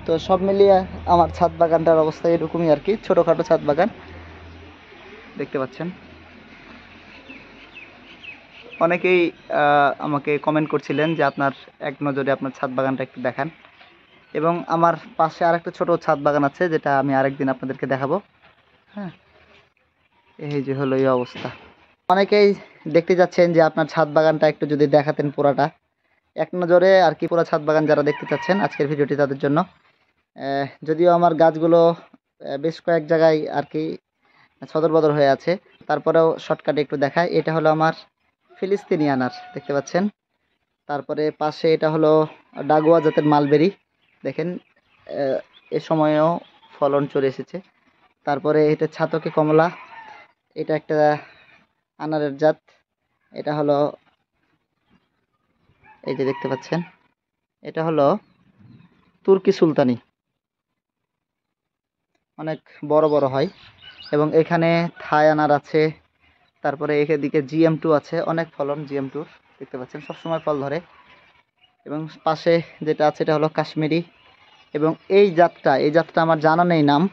তো সব মিলিয়ে আমার ছাদ বাগানটার অবস্থা এরকমই আর কি, ছোটোখাটো ছাদ বাগান দেখতে পাচ্ছেন। অনেকেই আমাকে কমেন্ট করছিলেন যে আপনার এক নজরে আপনার ছাদ বাগানটা একটু দেখান, এবং আমার পাশে আরেকটা ছোট ছাদ বাগান আছে যেটা আমি আরেকদিন আপনাদেরকে দেখাবো। হ্যাঁ, এই যে হলো এই অবস্থা। অনেকেই দেখতে যাচ্ছেন যে আপনার ছাদ বাগানটা একটু যদি দেখাতেন পুরাটা, এক নজরে আর কি। পুরো ছাদ বাগান যারা দেখতে চাচ্ছেন আজকের ভিডিওটি তাদের জন্য। যদিও আমার গাছগুলো বেশ কয়েক জায়গায় আর কি সদর বদর হয়ে আছে, তারপরেও শর্টকাটে একটু দেখায়। এটা হলো আমার ফিলিস্তিনি আনার, দেখতে পাচ্ছেন। তারপরে পাশে এটা হলো ডাগুয়া জাতের মালবেরি, দেখেন এ সময়েও ফলন চলে এসেছে। তারপরে এটা ছাতকি কমলা, এটা একটা আনারের জাত। এটা হলো এই যে দেখতে পাচ্ছেন, এটা হলো তুর্কি সুলতানি, অনেক বড় বড় হয়। এবং এখানে থাই আনার আছে। তারপরে এদিকে GM2 আছে, অনেক ফলন GM2 দেখতে পাচ্ছেন, সবসময় ফল ধরে। এবং পাশে যেটা আছে এটা হলো কাশ্মীরি। এবং এই জাতটা আমার জানা নেই নাম,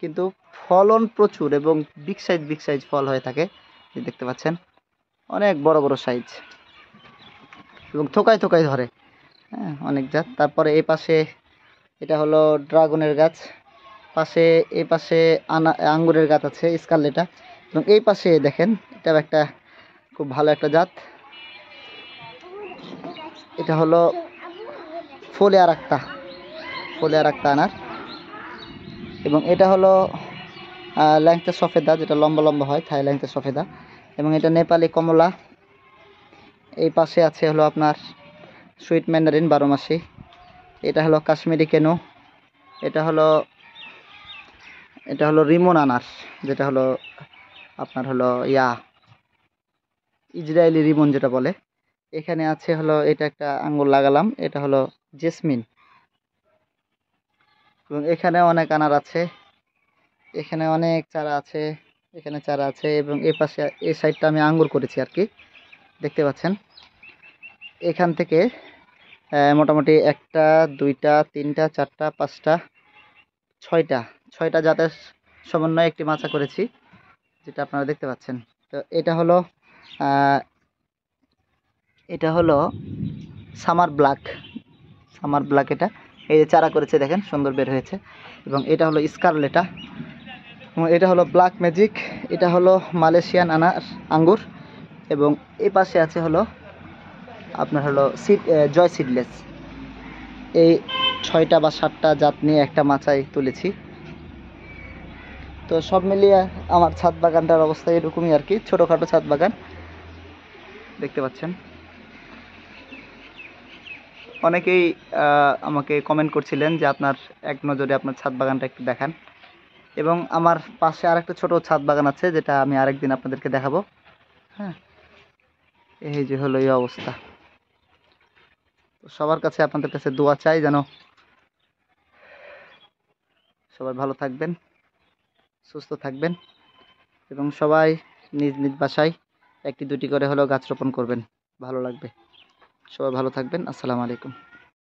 কিন্তু ফলন প্রচুর এবং বিগ সাইজ ফল হয়ে থাকে, দেখতে পাচ্ছেন, অনেক বড় বড় সাইজ এবং থোকায় থোকায় ধরে। হ্যাঁ, অনেক জাত। তারপরে এই পাশে এটা হলো ড্রাগনের গাছ, এই পাশে আঙ্গুরের গাছ আছে স্কারলেটা। এবং এই পাশে দেখেন, এটা একটা খুব ভালো একটা জাত, এটা হলো ফলে আরাক্তা আনার। এবং এটা হলো ল্যাংচা সফেদা, যেটা লম্বা লম্বা হয়, থাই ল্যাংচা সফেদা। এবং এটা নেপালি কমলা। এই পাশে আছে হলো আপনার সুইট ম্যান্ডারিন 12 মাসি। এটা হলো কাশ্মীরি কেনু। এটা হলো রিমন আনার, যেটা হলো আপনার হলো ইসরায়েলি রিমন যেটা বলে। এখানে আছে হলো, এটা একটা আঙ্গুর লাগালাম, এটা হলো জেসমিন। এবং এখানে অনেক আনার আছে, এখানে অনেক চারা আছে, এখানে চারা আছে। এবং এই পাশে এই সাইডটা আমি আঙ্গুর করেছি আর কি, দেখতে পাচ্ছেন। এখান থেকে মোটামুটি 1টা 2টা 3টা 4টা 5টা 6টা জাতের সমন্বয়ে একটি মাচা করেছি, যেটা আপনারা দেখতে পাচ্ছেন। তো এটা হলো সামার ব্ল্যাক। এটা এই যে চারা করেছে, দেখেন সুন্দর বের হয়েছে। এবং এটা হলো স্কারলেটা, এবং এটা হলো ব্ল্যাক ম্যাজিক। এটা হলো মালয়েশিয়ান আঙ্গুর। এবং এই পাশে আছে হলো আপনার হলো জয় সিডলেস। এই 6টা বা 7টা জাত নিয়ে একটা মাচায় তুলেছি। তো সব মিলিয়ে আমার ছাদ বাগানটার অবস্থা এরকমই আর কি, ছোটোখাটো ছাদ বাগান দেখতে পাচ্ছেন। অনেকেই আমাকে কমেন্ট করছিলেন যে আপনার এক নজরে আপনার ছাদ বাগানটা একটু দেখান, এবং আমার পাশে আরেকটা ছোট ছাদ বাগান আছে যেটা আমি আরেকদিন আপনাদেরকে দেখাবো। হ্যাঁ, এই যে হলো এই অবস্থা। তো সবার কাছে আপনাদের কাছে দোয়া চাই যেন সবাই ভালো থাকবেন, সুস্থ থাকবেন, এবং সবাই নিজ নিজ বাসায় 1টি 2টি করে হলেও গাছ রোপণ করবেন, ভালো লাগবে। সবাই ভালো থাকবেন। আসসালামু আলাইকুম।